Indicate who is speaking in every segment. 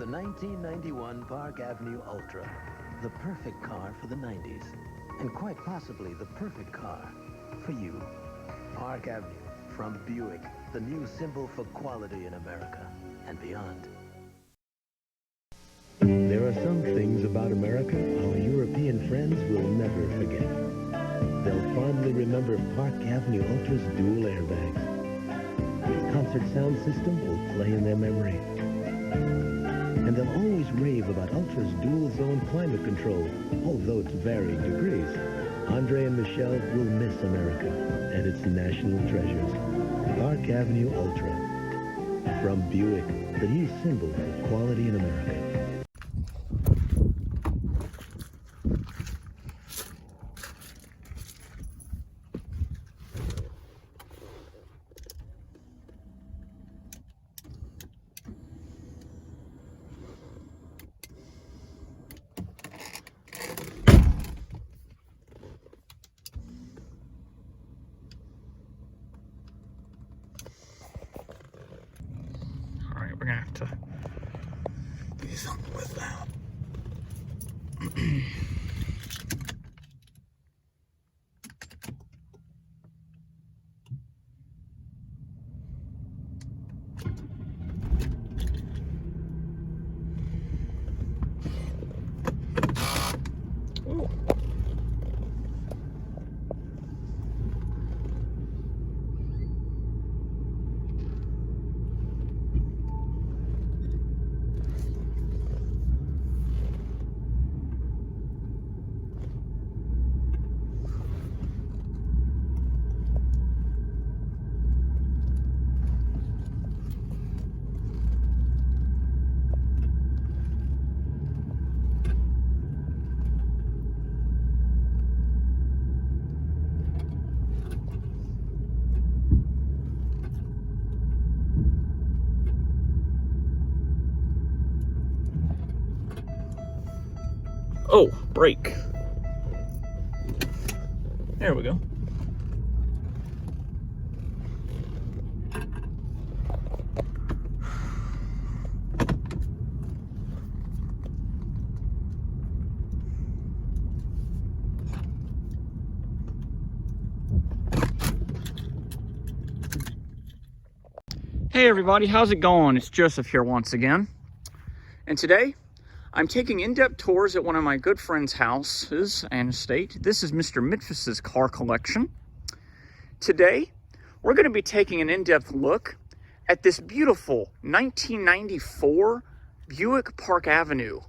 Speaker 1: the 1991 Park Avenue Ultra, the perfect car for the 90s, and quite possibly the perfect car for you. Park Avenue from Buick, the new symbol for quality in America and beyond. There are some things about America our European friends will never forget. They'll fondly remember Park Avenue Ultra's dual airbags. Its concert sound system will play in their memory. And they'll always rave about Ultra's dual-zone climate control, although to varying degrees. Andre and Michelle will miss America and its national treasures. Park Avenue Ultra. From Buick, the new symbol for quality in America.
Speaker 2: We're gonna have to do something with that. Ooh. Oh, brake. There we go. Hey everybody, how's it going? It's Joseph here once again. And today, I'm taking in-depth tours at one of my good friends' houses and estate. This is Mr. Mitfus's car collection. Today, we're going to be taking an in-depth look at this beautiful 1994 Buick Park Avenue.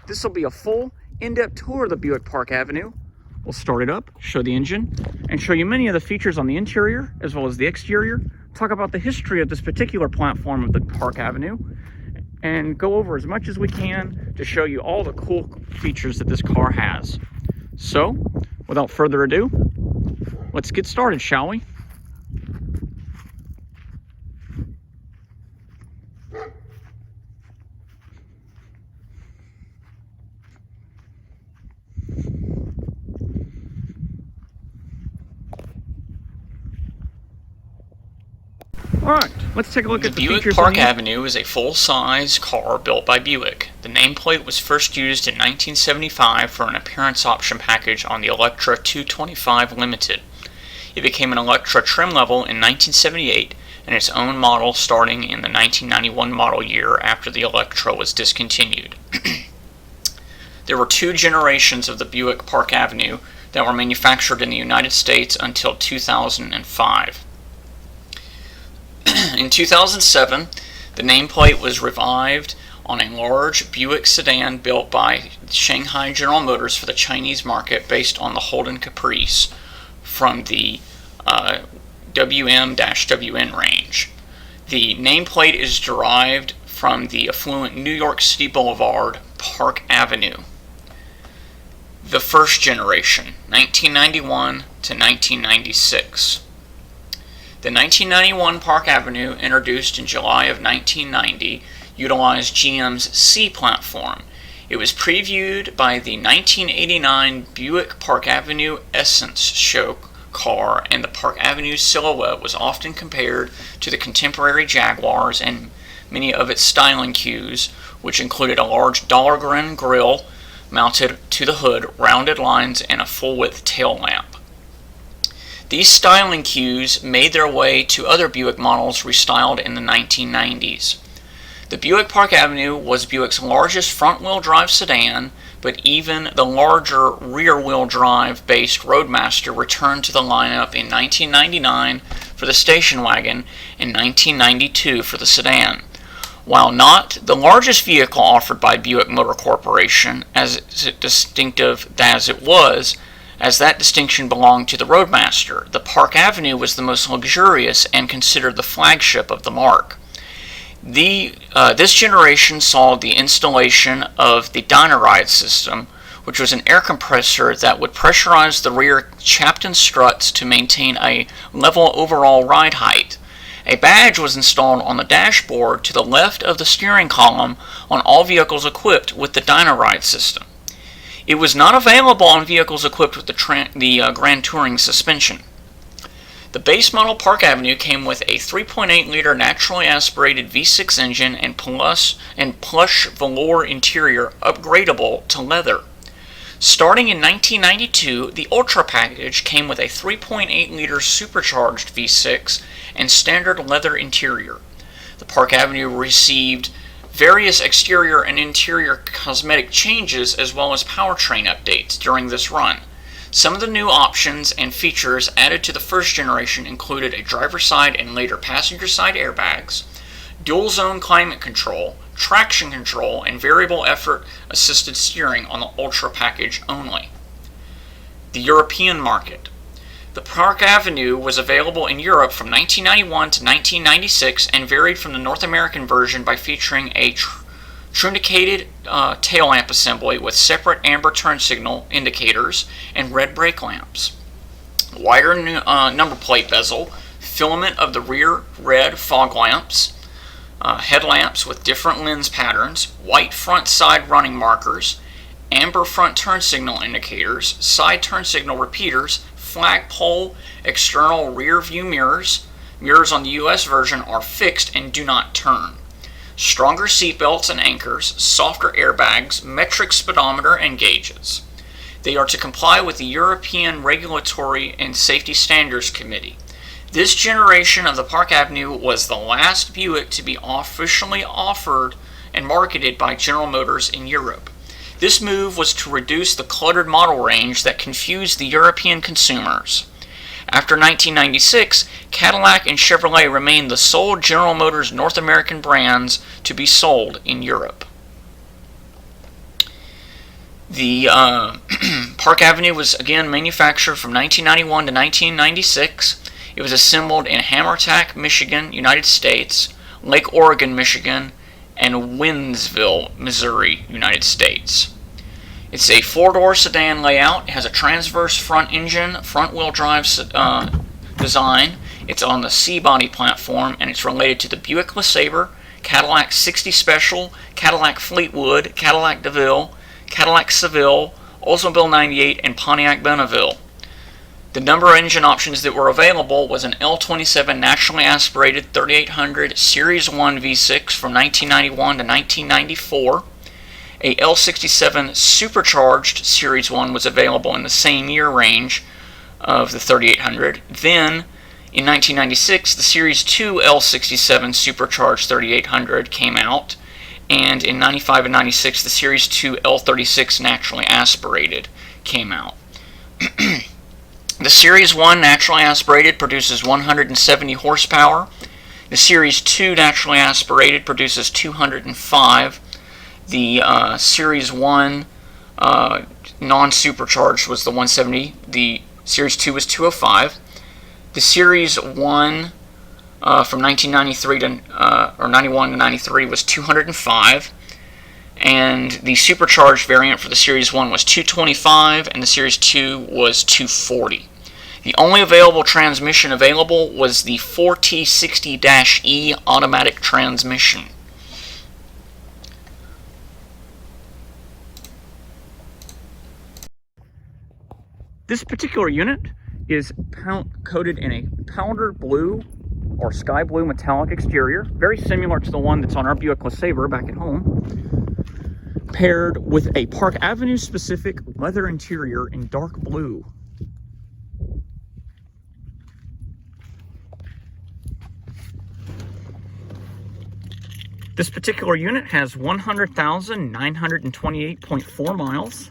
Speaker 2: This will be a full in-depth tour of the Buick Park Avenue. We'll start it up, show the engine, and show you many of the features on the interior as well as the exterior. Talk about the history of this particular platform of the Park Avenue, and go over as much as we can to show you all the cool features that this car has. So, without further ado, let's get started, shall we? Alright, let's take a look at the
Speaker 3: Buick
Speaker 2: features.
Speaker 3: Park Avenue is a full-size car built by Buick. The nameplate was first used in 1975 for an appearance option package on the Electra 225 Limited. It became an Electra trim level in 1978 and its own model starting in the 1991 model year after the Electra was discontinued. There were two generations of the Buick Park Avenue that were manufactured in the United States until 2005. In 2007, the nameplate was revived on a large Buick sedan built by Shanghai General Motors for the Chinese market based on the Holden Caprice from the WM-WN range. The nameplate is derived from the affluent New York City Boulevard, Park Avenue. The first generation, 1991 to 1996. The 1991 Park Avenue, introduced in July of 1990, utilized GM's C platform. It was previewed by the 1989 Buick Park Avenue Essence show car, and the Park Avenue silhouette was often compared to the contemporary Jaguars and many of its styling cues, which included a large Dahlgren grille mounted to the hood, rounded lines, and a full-width tail lamp. These styling cues made their way to other Buick models restyled in the 1990s. The Buick Park Avenue was Buick's largest front-wheel drive sedan, but even the larger rear-wheel drive-based Roadmaster returned to the lineup in 1999 for the station wagon and 1992 for the sedan. While not the largest vehicle offered by Buick Motor Corporation, as distinctive as it was, as that distinction belonged to the Roadmaster, the Park Avenue was the most luxurious and considered the flagship of the marque. This generation saw the installation of the Dyna-Ride system, which was an air compressor that would pressurize the rear Chapton struts to maintain a level overall ride height. A badge was installed on the dashboard to the left of the steering column on all vehicles equipped with the Dyna-Ride system. It was not available on vehicles equipped with the Grand Touring suspension. The base model Park Avenue came with a 3.8-liter naturally aspirated V6 engine and plush velour interior upgradable to leather. Starting in 1992, the Ultra package came with a 3.8-liter supercharged V6 and standard leather interior. The Park Avenue received various exterior and interior cosmetic changes as well as powertrain updates during this run. Some of the new options and features added to the first generation included a driver's side and later passenger side airbags, dual zone climate control, traction control, and variable effort assisted steering on the Ultra package only. The European market. The Park Avenue was available in Europe from 1991 to 1996 and varied from the North American version by featuring a truncated tail lamp assembly with separate amber turn signal indicators and red brake lamps, wider number plate bezel, filament of the rear red fog lamps, headlamps with different lens patterns, white front side running markers, amber front turn signal indicators, side turn signal repeaters, flagpole external rear view mirrors. Mirrors on the US version are fixed and do not turn. Stronger seatbelts and anchors, softer airbags, metric speedometer, and gauges. They are to comply with the European Regulatory and Safety Standards Committee. This generation of the Park Avenue was the last Buick to be officially offered and marketed by General Motors in Europe. This move was to reduce the cluttered model range that confused the European consumers. After 1996, Cadillac and Chevrolet remained the sole General Motors North American brands to be sold in Europe. The Park Avenue was again manufactured from 1991 to 1996. It was assembled in Hamertack, Michigan, United States, Lake Oregon, Michigan, and Winsville, Missouri, United States. It's a four-door sedan layout. It has a transverse front engine, front-wheel drive design. It's on the C-body platform, and it's related to the Buick LeSabre, Cadillac 60 Special, Cadillac Fleetwood, Cadillac DeVille, Cadillac Seville, Oldsmobile 98, and Pontiac Bonneville. The number of engine options that were available was an L27 naturally aspirated 3800 Series 1 V6 from 1991 to 1994. A L67 supercharged Series 1 was available in the same year range of the 3800. Then, in 1996, the Series 2 L67 supercharged 3800 came out, and in 95 and 96, the Series 2 L36 naturally aspirated came out. The Series 1 naturally aspirated produces 170 horsepower. The Series 2 naturally aspirated produces 205. The Series 1 non-supercharged was the 170. The Series 2 was 205. The Series 1 from 1993 to or 91 to 93 was 205. And the supercharged variant for the Series 1 was 225, and the Series 2 was 240. The only available transmission available was the 4T60-E automatic transmission.
Speaker 2: This particular unit is coated in a powder blue or sky blue metallic exterior, very similar to the one that's on our Buick LeSabre back at home, paired with a Park Avenue specific leather interior in dark blue. This particular unit has 100,928.4 miles.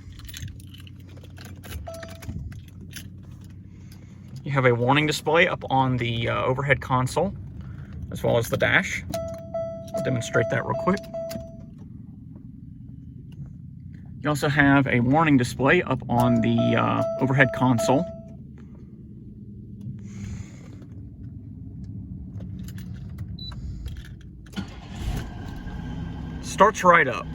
Speaker 2: You have a warning display up on the overhead console, as well as the dash. I'll demonstrate that real quick. You also have a warning display up on the overhead console. Starts right up.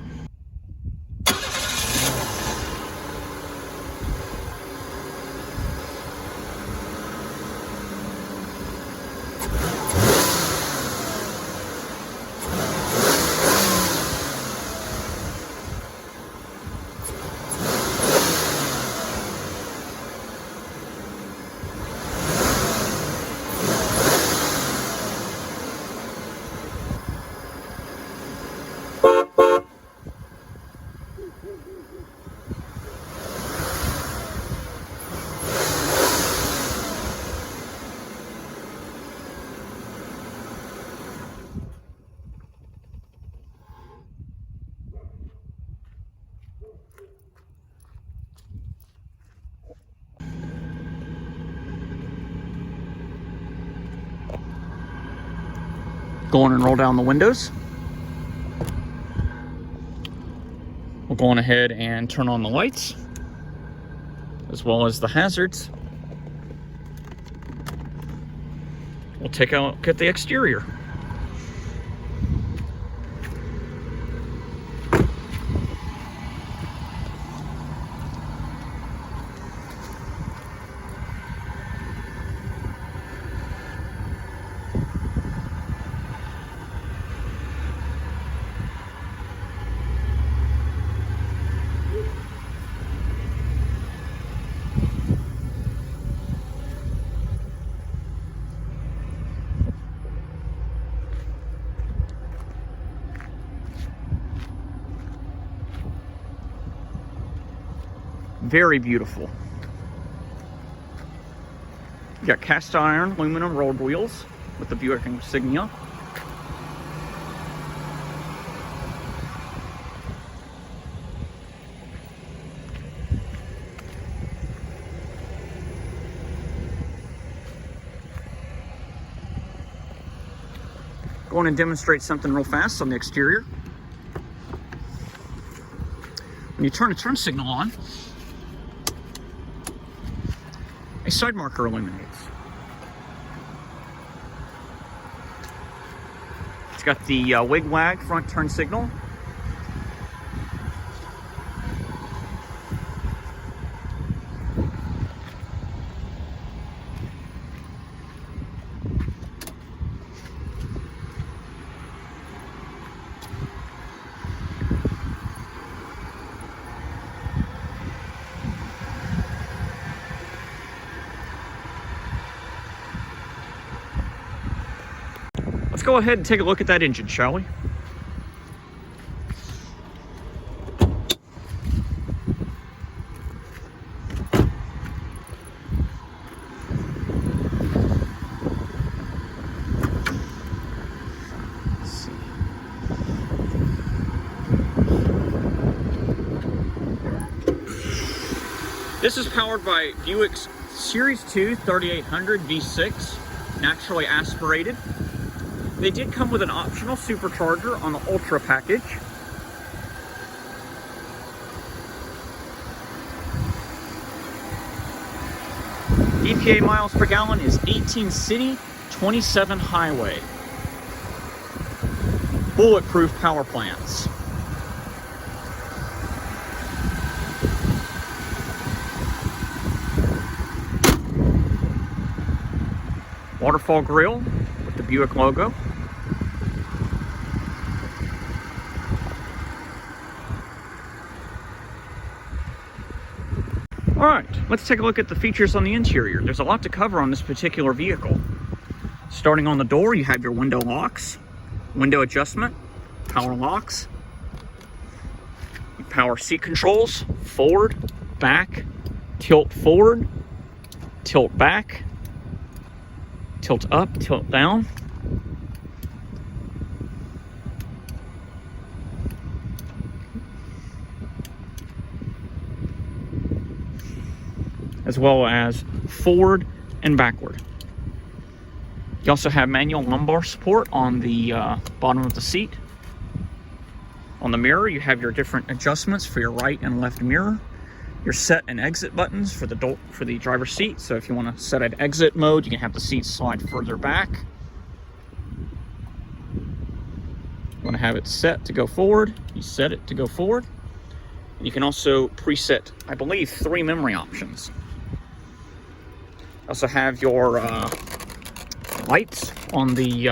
Speaker 2: Go on and roll down the windows. We'll go on ahead and turn on the lights, as well as the hazards. We'll take a look at the exterior. Very beautiful. You got cast iron aluminum road wheels with the Buick insignia. Going to demonstrate something real fast on the exterior. When you turn the turn signal on, a side marker illuminates. It's got the wig-wag front turn signal. Let's go ahead and take a look at that engine, shall we? Let's see. This is powered by Buick's Series 2 3800 V6, naturally aspirated. They did come with an optional supercharger on the Ultra package. EPA miles per gallon is 18 city, 27 highway. Bulletproof power plants. Waterfall grille with the Buick logo. All right, let's take a look at the features on the interior. There's a lot to cover on this particular vehicle. Starting on the door, you have your window locks, window adjustment, power locks, power seat controls, forward, back, tilt forward, tilt back, tilt up, tilt down. As well as forward and backward. You also have manual lumbar support on the bottom of the seat. On the mirror, you have your different adjustments for your right and left mirror. Your set and exit buttons for the driver's seat. So if you want to set an exit mode, you can have the seat slide further back. You want to have it set to go forward, you set it to go forward. And you can also preset, I believe, 3 memory options. You also have your lights on the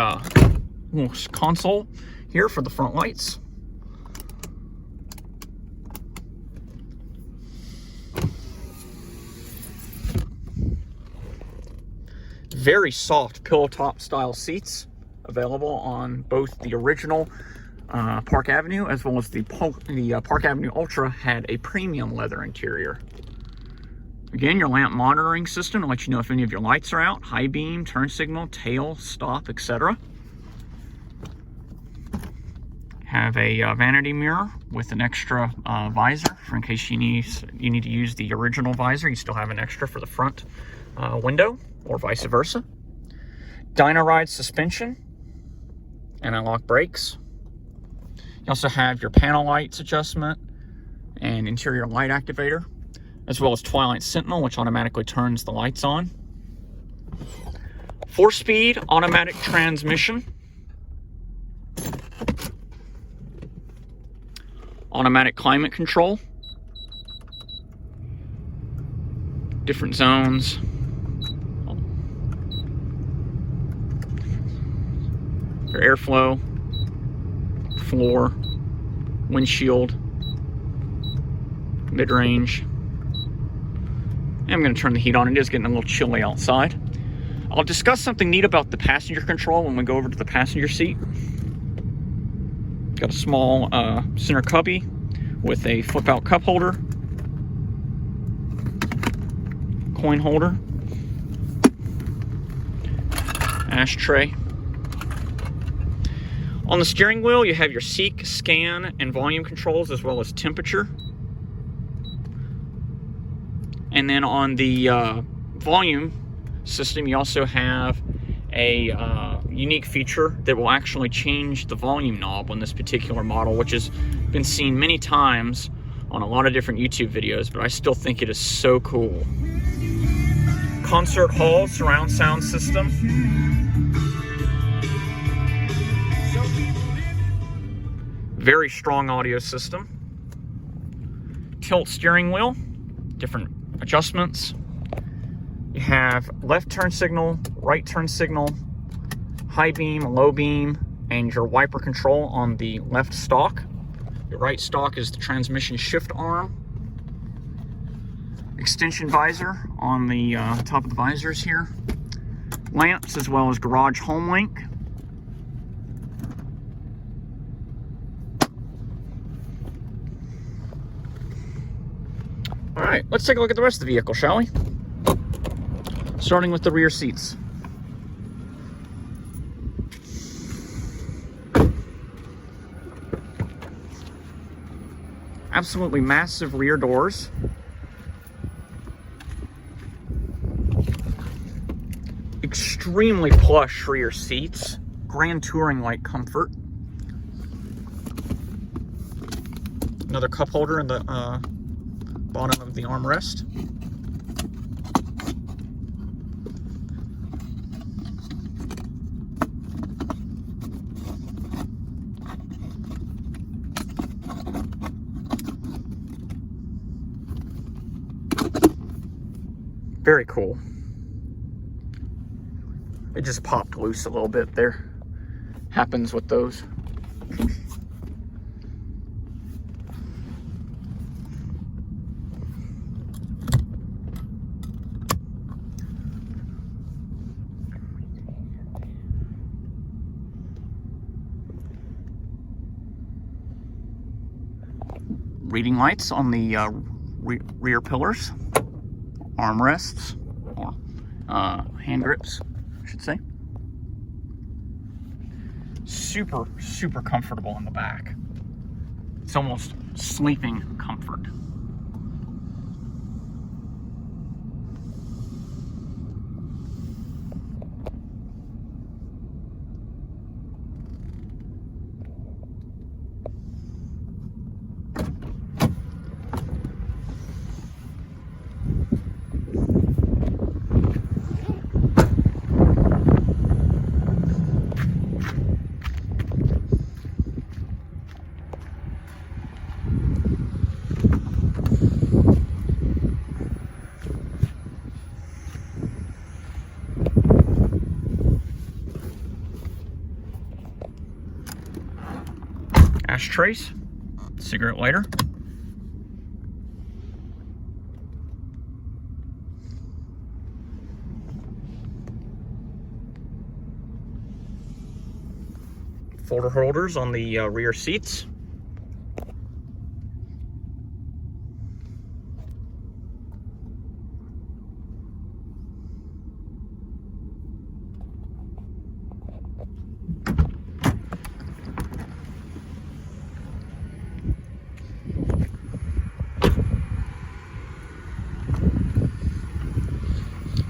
Speaker 2: console here for the front lights. Very soft pillow top style seats available on both the original Park Avenue as well as the Park Avenue Ultra had a premium leather interior. Again, your lamp monitoring system to let you know if any of your lights are out, high beam, turn signal, tail, stop, etc. Have a vanity mirror with an extra visor for in case you need to use the original visor. You still have an extra for the front window or vice versa. Dynaride suspension and anti-lock brakes. You also have your panel lights adjustment and interior light activator, as well as Twilight Sentinel, which automatically turns the lights on. 4-speed automatic transmission. Automatic climate control. Different zones. Your airflow, floor, windshield, mid-range. I'm going to turn the heat on. It is getting a little chilly outside. I'll discuss something neat about the passenger control when we go over to the passenger seat. Got a small center cubby with a flip-out cup holder, coin holder, ashtray. On the steering wheel, you have your seek, scan, and volume controls, as well as temperature. And then on the volume system, you also have a unique feature that will actually change the volume knob on this particular model, which has been seen many times on a lot of different YouTube videos, but I still think it is so cool. Concert hall surround sound system. Very strong audio system. Tilt steering wheel, different adjustments. You have left turn signal, right turn signal, high beam, low beam, and your wiper control on the left stalk. Your right stalk is the transmission shift arm. Extension visor on the top of the visors here. Lamps as well as garage home link. All right, let's take a look at the rest of the vehicle, shall we? Starting with the rear seats. Absolutely massive rear doors. Extremely plush rear seats. Grand Touring-like comfort. Another cup holder in the bottom of the armrest. Very cool. It just popped loose a little bit there. Happens with those. reading lights on the rear pillars, armrests, or hand grips, I should say. Super, super comfortable in the back. It's almost sleeping comfort. Ashtrays, cigarette lighter, folder holders on the rear seats,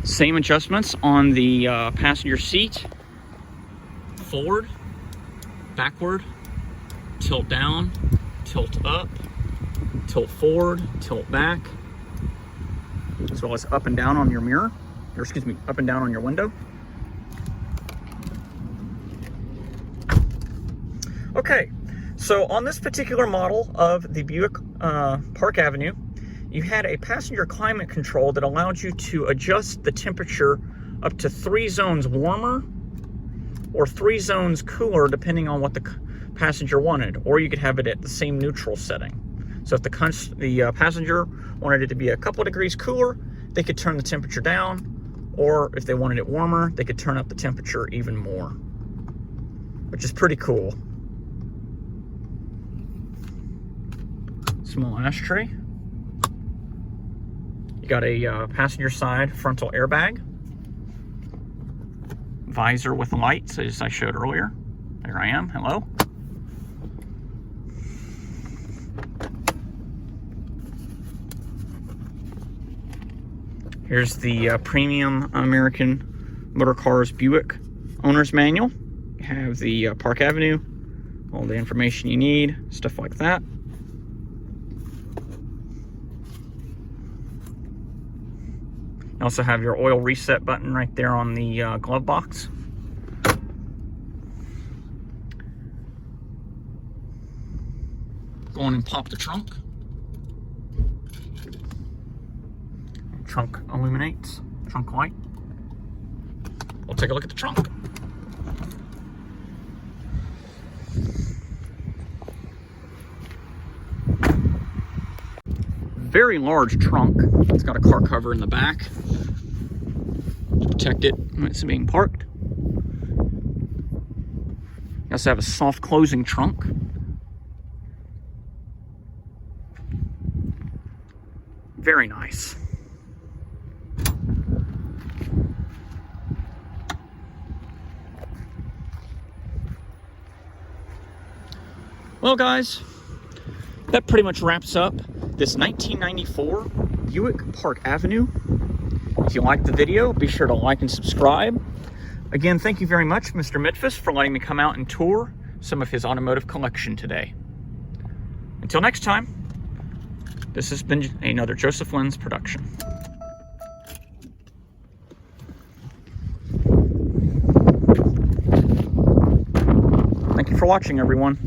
Speaker 2: same adjustments on the passenger seat, forward, backward, tilt down, tilt up, tilt forward, tilt back, as well as up and down on your mirror, or excuse me, up and down on your window. Okay, so on this particular model of the Buick Park Avenue, you had a passenger climate control that allowed you to adjust the temperature up to 3 zones warmer or 3 zones cooler, depending on what the passenger wanted, or you could have it at the same neutral setting. So if the passenger wanted it to be a couple of degrees cooler, they could turn the temperature down, or if they wanted it warmer, they could turn up the temperature even more, which is pretty cool. Small ashtray. You got a passenger side frontal airbag, visor with lights, as I showed earlier. There I am. Hello. Here's the premium American Motor Cars Buick owner's manual. You have the Park Avenue, all the information you need, stuff like that. You also have your oil reset button right there on the glove box. Go on and pop the trunk. Trunk illuminates, trunk light. We'll take a look at the trunk. Very large trunk. It's got a car cover in the back to protect it when it's being parked. You also have a soft closing trunk. Very nice. Well, guys, that pretty much wraps up this 1994 Buick Park Avenue. If you liked the video, be sure to like and subscribe. Again, thank you very much, Mr. Mitfus, for letting me come out and tour some of his automotive collection today. Until next time, this has been another Joseph Lenz production. Thank you for watching, everyone.